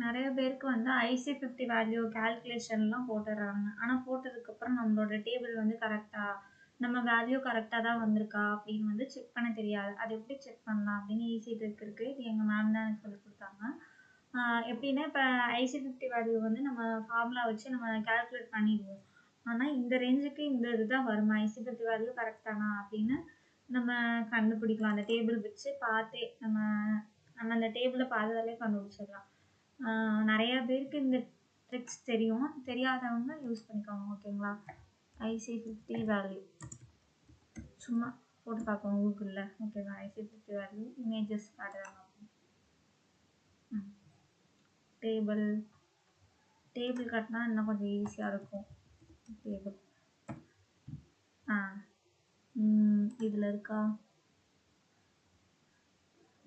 நெறைய பேருக்கு வந்து IC50 வேல்யூ கால்குலேஷன்லாம் போட்டுர்றாங்க. ஆனா போட்டதுக்கப்புறம் நம்மளோட டேபிள் வந்து நம்ம வேல்யூ கரெக்ட்டா தான் வந்திருக்கா அப்படின்னு வந்து செக் பண்ண தெரியாது. அது எப்படி செக் பண்ணலாம் அப்படின்னு ஈஸி ட்ரிக் இருக்கு. இது எங்க மேம் தான் எனக்கு சொல்லிக் குடுத்தாங்க. எப்படின்னா இப்ப IC50 வேல்யூ வந்து நம்ம ஃபார்முலா வச்சு நம்ம கால்குலேட் பண்ணிடுவோம். ஆனா இந்த ரேஞ்சுக்கு இந்த இதுதான் வருமா? IC50 வேல்யூ கரெக்ட் தானா? அப்படின்னு நம்ம கண்டுபிடிக்கலாம். அந்த டேபிள் வச்சு பார்த்தே நம்ம நம்ம அந்த டேபிள பார்த்தாலே கண்டுபிடிச்சிடலாம். நெறைய பேருக்கு இந்த ட்ரிக்ஸ் தெரியும். தெரியாதவங்க யூஸ் பண்ணிக்கோங்க. ஓகேங்களா? IC50 வேல்யூ சும்மா போட்டு பார்ப்போம் கூகுள்ல. ஓகேவா? IC50 வேல்யூ இமேஜஸ் காட்டுறாங்க. டேபிள் காட்டினா இன்னும் கொஞ்சம் ஈஸியாக இருக்கும். டேபிள் இதில் இருக்கா?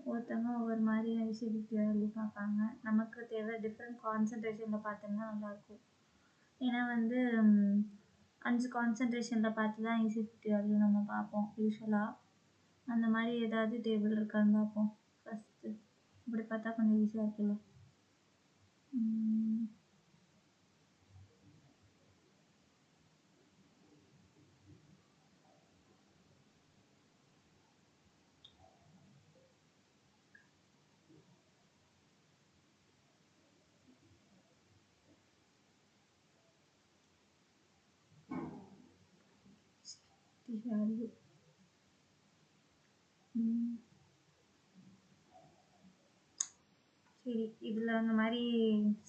ஒருத்தவங்க ஒவ்வொரு மாதிரி IC50 வேல்யூ பார்ப்பாங்க. நமக்கு தேவை டிஃப்ரெண்ட் கான்சன்ட்ரேஷனில் பார்த்தோம்னா நல்லாயிருக்கும். ஏன்னா வந்து 5 கான்சன்ட்ரேஷனில் பார்த்து தான் IC50 வேல்யூ நம்ம பார்ப்போம் யூஸ்வலாக. அந்த மாதிரி ஏதாவது டேபிள் இருக்கான்னு பார்ப்போம் ஃபஸ்ட்டு. இப்படி பார்த்தா கொஞ்சம் ஈஸியாக இருக்குல்ல. வேல்யூ சரி, இதில் அந்த மாதிரி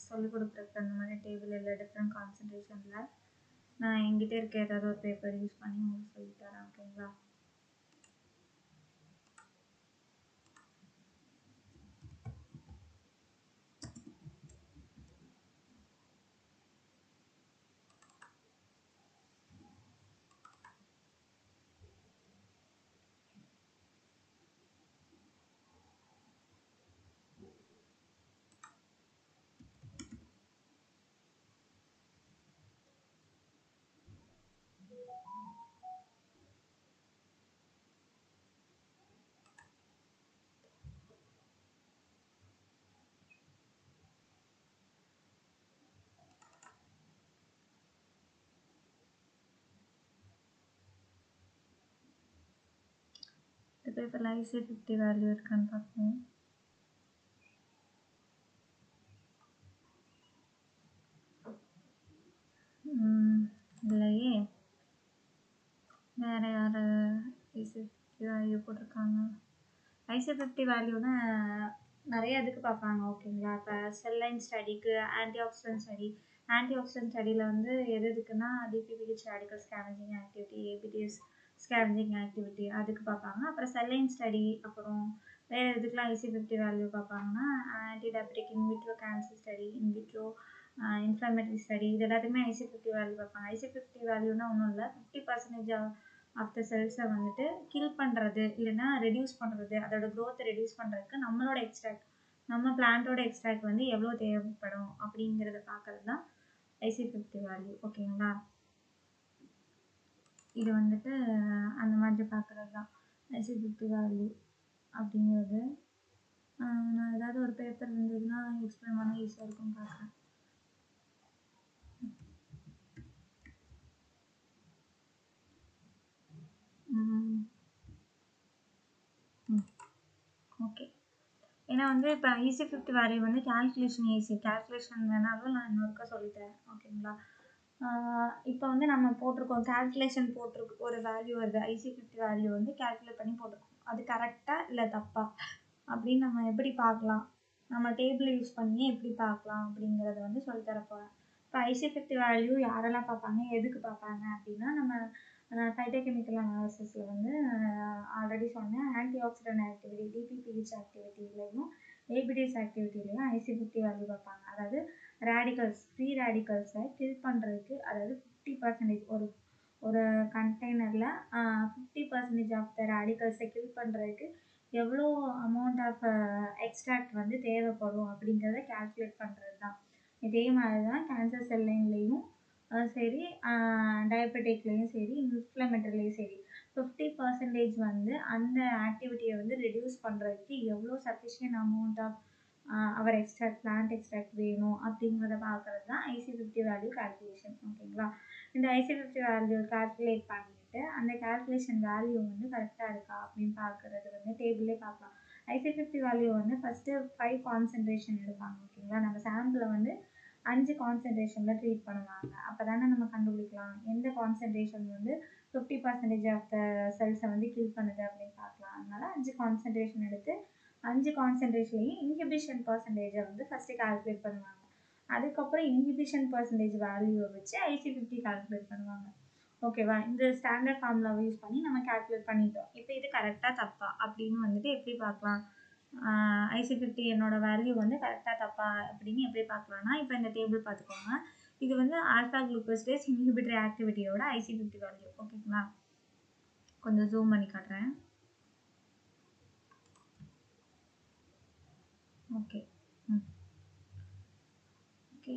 சொல்லிக் கொடுக்குறதுக்கு அந்த மாதிரி டேபிள் இல்லை டிஃப்ரெண்ட் கான்சன்ட்ரேஷனில் நான் என்கிட்ட இருக்க ஏதாவது ஒரு பேப்பர் யூஸ் பண்ணி உங்களுக்கு சொல்லித்தரேன். ஓகேங்களா? இந்த பேப்பரில் IC50 வேல்யூ இருக்கான்னு பார்ப்போம். இல்லையே. வேறு யார் IC50 வேல்யூ போட்டிருக்காங்க? IC50 வேல்யூனா நிறைய இதுக்கு பார்ப்பாங்க. ஓகேங்களா? இப்போ செல் லைன் ஸ்டடிக்கு, ஆன்டிஆக்சிடென்ட் ஸ்டடியில் வந்து எது எதுக்குன்னா DPPH radical scavenging activity, ABTS scavenging activity அதுக்கு பார்ப்பாங்க. அப்புறம் செல் லைன் ஸ்டடி, அப்புறம் வேறு எதுக்கெலாம் IC50 வேல்யூ பார்ப்பாங்கன்னா antidiabetic, in vitro cancer study, in vitro inflammatory study, இது எல்லாத்துக்குமே IC50 வேல்யூ பார்ப்பாங்க. IC50 வேல்யூனா ஒன்றும் இல்லை, 50% ஆஃப் த செல்ஸை வந்துட்டு கில் பண்ணுறது இல்லைன்னா ரெடியூஸ் பண்ணுறது, அதோட க்ரோத்தை ரெடியூஸ் பண்ணுறதுக்கு நம்மளோட எக்ஸ்ட்ராக்ட், நம்ம பிளான்ட்டோட எக்ஸ்ட்ராக்ட் வந்து எவ்வளோ தேவைப்படும் அப்படிங்கிறத பார்க்கறது தான் IC50 வேல்யூ. ஓகேங்களா? இது வந்துட்டு அந்த மாதிரி பார்க்குறது தான் IC50 வேல்யூ அப்படிங்கிறது. நான் ஏதாவது ஒரு பேப்பர் இருந்ததுன்னா எக்ஸ்பிளைன் பண்ண ஈஸியாக இருக்கும்னு பார்க்குறேன். ஓகே. ஏன்னா வந்து இப்போ IC50 வேல்யூ வந்து கால்குலேஷன் ஈஸி. கால்குலேஷன் வேணாலும் நான் இன்னொருக்கா சொல்லித்தரேன். ஓகேங்களா? இப்போ வந்து நம்ம போட்டிருக்கோம், கால்குலேஷன் போட்டிருக்கு, ஒரு வேல்யூ வருது, IC50 வேல்யூ வந்து கால்குலேட் பண்ணி போட்டிருக்கோம். அது கரெக்டாக இல்லை தப்பா அப்படின்னு நம்ம எப்படி பார்க்கலாம், நம்ம டேபிள் யூஸ் பண்ணி எப்படி பார்க்கலாம் அப்படிங்கிறத வந்து சொல்லித்தரப்போகிறேன். இப்போ IC50 வேல்யூ யாரெல்லாம் பார்ப்பாங்க, எதுக்கு பார்ப்பாங்க அப்படின்னா, நம்ம பைட்டோகெமிக்கல் அனாலிசிஸில் வந்து ஆல்ரெடி சொன்னேன், antioxidant activity, DPPH ஆக்டிவிட்டிலையும் ABTS ஆக்டிவிட்டிலையும் IC50 value பார்ப்பாங்க. அதாவது ரேடிக்கல்ஸ், ஃப்ரீ ரேடிக்கல்ஸை கில் பண்ணுறதுக்கு, அதாவது 50% ஒரு கண்டெய்னரில் 50% ஆஃப் த ரேடிக்கல்ஸை கில் பண்ணுறதுக்கு எவ்வளோ அமௌண்ட் ஆஃப் எக்ஸ்ட்ராக்ட் வந்து தேவைப்படும் அப்படிங்கிறத கால்குலேட் பண்ணுறது தான். இதே மாதிரி தான் கேன்சர் செல் லைன்லேயும் சரி, டயபெட்டிக்லேயும் சரி, இன்ஃப்ளமேட்டரிலையும் சரி 50% வந்து அந்த ஆக்டிவிட்டியை வந்து ரெடியூஸ் பண்ணுறதுக்கு எவ்வளோ sufficient amount of our extract plant extract வேணும் அப்படிங்கிறத பார்க்குறது தான் IC50 வேல்யூ கால்குலேஷன். ஓகேங்களா? இந்த IC50 வேல்யூ கால்குலேட் பண்ணிட்டு அந்த கால்குலேஷன் வேல்யூ வந்து கரெக்டாக இருக்கா அப்படின்னு பார்க்குறது வந்து டேபிளே பார்க்கலாம். IC50 வேல்யூ வந்து ஃபஸ்ட்டு 5 கான்சன்ட்ரேஷன் எடுப்பாங்க. ஓகேங்களா? நம்ம சாம்பிளை வந்து 5 கான்சன்ட்ரேஷனில் ட்ரீட் பண்ணுவாங்க. அப்போ தானே நம்ம கண்டுபிடிக்கலாம் எந்த கான்சன்ட்ரேஷன் வந்து 50% ஆஃப் த செல்ஸை வந்து கில் பண்ணுது அப்படின்னு பார்க்கலாம். அதனால 5 கான்சன்ட்ரேஷன் எடுத்து 5 கான்சன்ட்ரேஷன்லையும் இன்ஹிபிஷன் பர்சன்டேஜை வந்து ஃபஸ்ட்டு கால்குலேட் பண்ணுவாங்க. அதுக்கப்புறம் இன்ஹிபிஷன் பர்சன்டேஜ் வேல்யூவை வச்சு IC50 கால்குலேட் பண்ணுவாங்க. ஓகேவா? இந்த ஸ்டாண்டர்ட் ஃபார்முலாவை யூஸ் பண்ணி நம்ம கால்குலேட் பண்ணிட்டோம். இப்போ இது கரெக்டாக தப்பா அப்படின்னு வந்துட்டு எப்படி பார்க்கலாம்? IC50 என்னோட வேல்யூ வந்து கரெக்டாக தப்பா அப்படின்னு எப்படி பார்க்கலாம்னா, இப்போ இந்த டேபிள் பார்த்துக்கோங்க. இது வந்து ஆல்ஃபா குளுக்கோசிடேஸ் இன்ஹிபிட்டரி ஆக்டிவிட்டியோட IC50 வேல்யூ. ஓகேங்களா? கொஞ்சம் ஜூம் பண்ணி காட்டுறேன். ஓகே ஓகே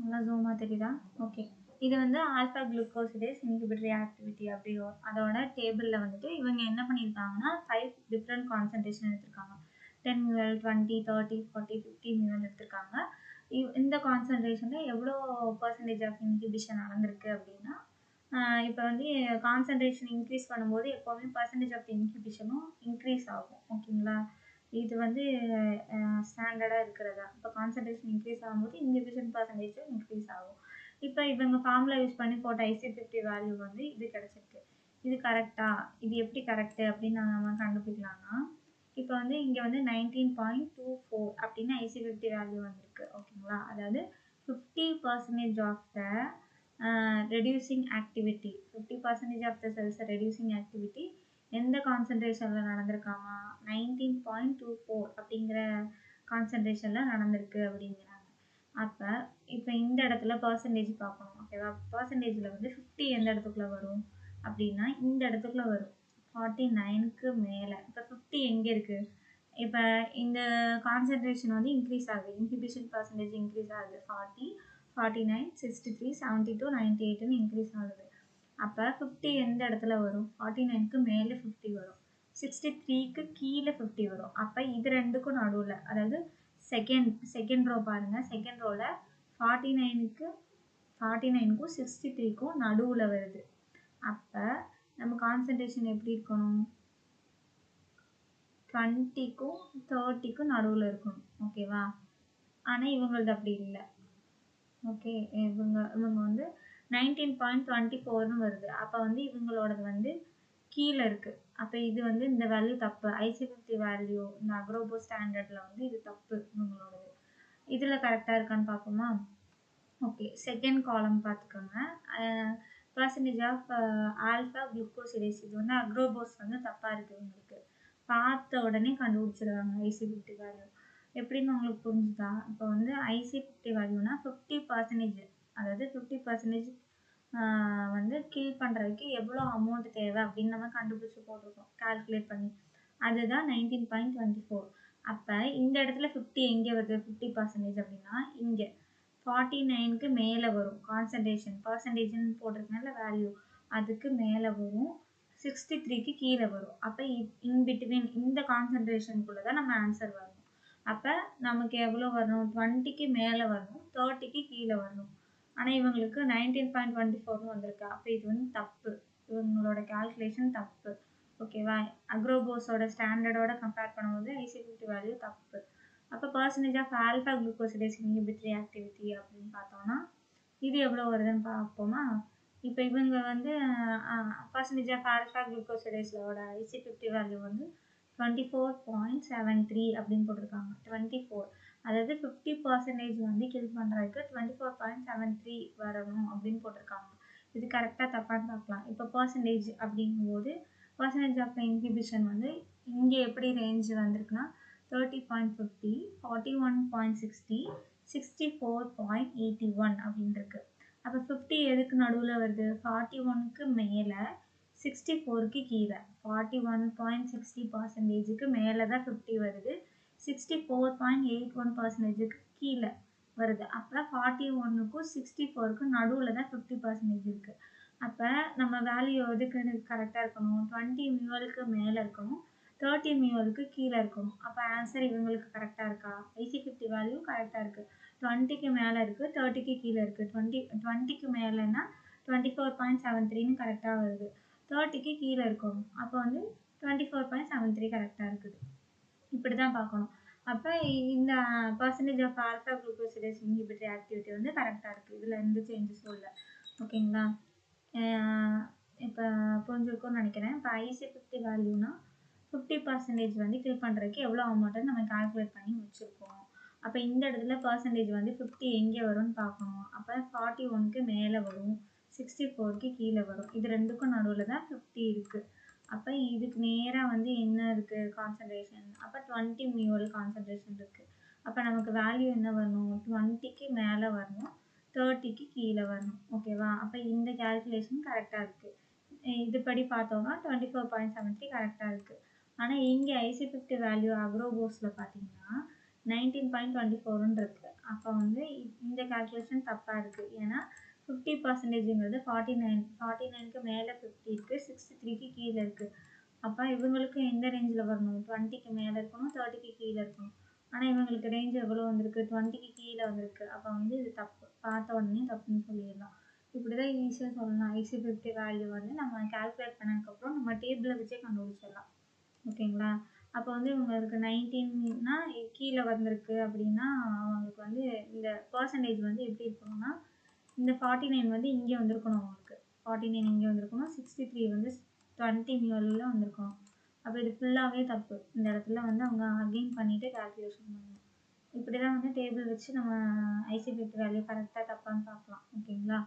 நல்லா ஜூமாக தெரியுதா? ஓகே, இது வந்து ஆல்ஃபா குளுக்கோசிடேஸ் இன்ஹிபிட்டரி ஆக்டிவிட்டி அப்படி அதோட டேபிளில் வந்துட்டு இவங்க என்ன பண்ணியிருக்காங்கன்னா 5 டிஃப்ரெண்ட் கான்சன்ட்ரேஷன் எடுத்திருக்காங்க. 10 ml, 20, 30, 40, 50 ml எடுத்திருக்காங்க. இந்த கான்சன்ட்ரேஷனில் எவ்வளோ பர்சன்டேஜ் ஆஃப் இன்ஹிபிஷன் நடந்திருக்கு அப்படின்னா, இப்போ வந்து கான்சன்ட்ரேஷன் இன்க்ரீஸ் பண்ணும்போது எப்போவுமே பர்சன்டேஜ் ஆஃப் இன்ஹிபிஷனும் இன்க்ரீஸ் ஆகும். ஓகேங்களா? இது வந்து ஸ்டாண்டர்டாக இருக்கிறதா. இப்போ கான்சன்ட்ரேஷன் இன்க்ரீஸ் ஆகும்போது இன்ஹிபிஷன் பர்சன்டேஜும் இன்க்ரீஸ் ஆகும். இப்போ இவங்க ஃபார்முலா யூஸ் பண்ணி போட்ட IC50 வேல்யூ வந்து இது கிடச்சிருக்கு. இது கரெக்டாக? இது எப்படி கரெக்டு அப்படின்னு நம்ம கண்டுபிடிக்கலாம்னா, இப்போ வந்து இங்கே வந்து 19.24 அப்படின்னு IC50 வேல்யூ வந்திருக்கு. ஓகேங்களா? அதாவது 50% of the reducing activity, 50% of the cells reducing activity எந்த கான்சன்ட்ரேஷனில் நடந்திருக்காமா? 19.24 அப்படிங்கிற கான்சன்ட்ரேஷனில் நடந்திருக்கு அப்படிங்கிறாங்க. அப்போ இப்போ இந்த இடத்துல பர்சன்டேஜ் பார்க்கணும். ஓகேவா? பர்சன்டேஜில் வந்து 50 எந்த இடத்துக்குள்ளே வரும் அப்படின்னா இந்த இடத்துக்குள்ளே வரும், 49க்கு மேலே. இப்போ 50 எங்கே இருக்குது? இப்போ இந்த கான்சன்ட்ரேஷன் வந்து இன்க்ரீஸ் ஆகுது, இன்ஹிபிஷன் பர்சன்டேஜ் இன்க்ரீஸ் ஆகுது. 40, 49, 63, 72, 98ன்னு இன்க்ரீஸ் ஆகுது. அப்போ 50 எந்த இடத்துல வரும்? 49க்கு மேலே 50 வரும், 63க்கு கீழே 50 வரும். அப்போ இது ரெண்டுக்கும் நடுவில், அதாவது செகண்ட் ரோ பாருங்கள், செகண்ட் ரோவில் 49க்கும் 63க்கும் நடுவில் வருது. அப்போ நம்ம கான்சன்ட்ரேஷன் எப்படி இருக்கணும்? 20க்கும் 30க்கும் நடுவில் இருக்கணும். ஓகேவா? ஆனால் இவங்களது அப்படி இல்லை. ஓகே, இவங்க வந்து 19.24ன்னு வருது. அப்போ வந்து இவங்களோடது வந்து கீழே இருக்குது. அப்போ இது வந்து இந்த வேல்யூ தப்பு. IC50 வேல்யூ இந்த அக்ரோபோ ஸ்டாண்டர்டில் வந்து இது தப்பு இவங்களோடது. இதில் கரெக்டாக இருக்கான்னு பார்ப்போமா? ஓகே, செகண்ட் காலம் பார்த்துக்கோங்க. பர்சன்டேஜ் ஆஃப் ஆல்ஃபா குளுக்கோசிடேஸ், இது வந்து அக்ரோபோஸ் வந்து தப்பாக இருக்குது. உங்களுக்கு பார்த்த உடனே கண்டுபிடிச்சிருவாங்க IC50 வேல்யூ. எப்படின்னு உங்களுக்கு புரிஞ்சுதா? இப்போ வந்து IC50 வேல்யூனா 50%, அதாவது 50% வந்து கில் பண்ணுறதுக்கு எவ்வளோ அமௌண்ட் தேவை அப்படின்னு நம்ம கண்டுபிடிச்சி போட்டிருக்கோம் கால்குலேட் பண்ணி. அதுதான் 19.24. அப்போ இந்த இடத்துல 50 எங்கே வருது? 50% அப்படின்னா இங்கே 49க்கு மேலே வரும். கான்சன்ட்ரேஷன் பர்சன்டேஜ்னு போட்டிருக்கனால வேல்யூ அதுக்கு மேலே வரும், 63க்கு கீழே வரும். அப்போ இன் பிட்வீன் இந்த கான்சன்ட்ரேஷனுக்குள்ளே தான் நம்ம ஆன்சர் வரணும். அப்போ நமக்கு எவ்வளோ வரணும்? 20க்கு மேலே வரணும், 30க்கு கீழே வரணும். ஆனால் இவங்களுக்கு 19.24ன்னு வந்திருக்கு. அப்போ இது வந்து தப்பு, இவங்களோட கால்குலேஷன் தப்பு. ஓகேவா? அக்ரோபோஸோட ஸ்டாண்டர்டோட கம்பேர் பண்ணும்போது IC50 வேல்யூ தப்பு. அப்போ percentage of alpha glucosidase inhibitory activity அப்படின்னு பார்த்தோம்னா இது எவ்வளோ வருதுன்னு பார்ப்போமா? இப்போ இவங்க வந்து பர்சன்டேஜ் ஆஃப் ஆல்ஃபா குளுக்கோசிடேஸோட IC50 வேல்யூ வந்து 24.73 அப்படின்னு போட்டிருக்காங்க. 24, அதாவது 50% வந்து கில் பண்ணுறதுக்கு 24.73 வரணும் அப்படின்னு போட்டிருக்காங்க. இது கரெக்டாக தப்பான்னு பார்க்கலாம். இப்போ பர்சன்டேஜ் அப்படிங்கும்போது பர்சன்டேஜ் ஆஃப் இன்ஹிபிஷன் வந்து இங்கே எப்படி ரேஞ்ச் வந்திருக்குன்னா 30.50, 41.60, 64.81 அப்படின்னு இருக்கு. அப்போ 50 எதுக்கு நடுவில் வருது? 41க்கு மேலே 64க்கு கீழே. 41.60%க்கு மேலே தான் 50 வருது, 64.81%க்கு கீழே வருது. அப்போ 41க்கும் 64க்கும் நடுவில் தான் 50% இருக்குது. அப்போ நம்ம வேல்யூ எதுக்கு கரெக்டாக இருக்கணும்? 20 mlக்கு மேலே இருக்கணும், 30 மியூவலுக்கு கீழே இருக்கணும். அப்போ ஆன்சர் இவங்களுக்கு கரெக்டாக இருக்கா? IC50 வேல்யூ கரெக்டாக இருக்குது. 20க்கு மேலே இருக்குது, 30க்கு கீழே இருக்குது. 20க்கு மேலேன்னா 24.73ன்னு கரெக்டாக வருது. 30க்கு கீழே இருக்கணும். அப்போ வந்து 24.73 கரெக்டாக இருக்குது. இப்படி தான் பார்க்கணும். அப்போ இந்த percentage of alpha glucosidase inhibitory activity வந்து கரெக்டாக இருக்குது. இதில் எந்த சேஞ்சஸும் இல்லை. ஓகேங்களா? இப்போ புரிஞ்சிருக்கும்னு நினைக்கிறேன். இப்போ IC50 வேல்யூனா 50% வந்து ஃபில் பண்ணுறதுக்கு எவ்வளோ அமௌண்ட்டுன்னு நம்ம கால்குலேட் பண்ணி வச்சுருக்கோம். அப்போ இந்த இடத்துல பர்சன்டேஜ் வந்து 50 எங்கே வரும்னு பார்க்கணும். அப்போ 41க்கு மேலே வரும், 64க்கு கீழே வரும். இது ரெண்டுக்கும் நடுவில் தான் 50 இருக்குது. அப்போ இதுக்கு நேராக வந்து என்ன இருக்குது கான்சன்ட்ரேஷன்? அப்போ 20 மியூவல் கான்சன்ட்ரேஷன் இருக்குது. அப்போ நமக்கு வேல்யூ என்ன வரணும்? 20க்கு மேலே வரணும், 30க்கு கீழே வரணும். ஓகேவா? அப்போ இந்த கேல்குலேஷன் கரெக்டாக இருக்குது. இதுபடி பார்த்தோம்னா 24.73 கரெக்டாக இருக்குது. ஆனால் இங்கே IC50 வேல்யூ அக்ரோபோஸில் பார்த்தீங்கன்னா 19.24ன்னு இருக்குது. அப்போ வந்து இந்த கால்குலேஷன் தப்பாக இருக்குது. ஏன்னா 50%ங்கிறது 49க்கு மேலே 50 இருக்குது, 63க்கு கீழே இருக்குது. அப்போ இவங்களுக்கு எந்த ரேஞ்சில் வரணும்? 20க்கு மேலே இருக்கணும், 30க்கு கீழே இருக்கணும். ஆனால் இவங்களுக்கு ரேஞ்ச் எவ்வளோ வந்திருக்கு? 20க்கு கீழே வந்திருக்கு. அப்போ வந்து இது தப்பு. பார்த்த உடனே தப்புன்னு சொல்லிடலாம். இப்படி தான் ஈஸியாக சொல்லலாம். IC50 வேல்யூ வந்து நம்ம கால்குலேட் பண்ணதுக்கப்புறம் நம்ம டேபிளை வச்சே கண்டுபிடிச்சிடலாம். ஓகேங்களா? அப்போ வந்து இவங்களுக்கு 19னா கீழே வந்திருக்கு அப்படின்னா அவங்களுக்கு வந்து இந்த பர்சன்டேஜ் வந்து எப்படி இருக்கணும்னா, இந்த 49 வந்து இங்கே வந்திருக்கணும். அவங்களுக்கு 49 இங்கே வந்திருக்கணும், 63 வந்து 20 மியூவலில் வந்திருக்கணும். அப்போ இது ஃபுல்லாகவே தப்பு. இந்த இடத்துல வந்து அவங்க அகெயின் பண்ணிவிட்டு கால்குலேஷன் பண்ணணும். இப்படி தான் வந்து டேபிள் வச்சு நம்ம IC50 வேல்யூ கரெக்டாக தப்பான்னு பார்க்கலாம். ஓகேங்களா?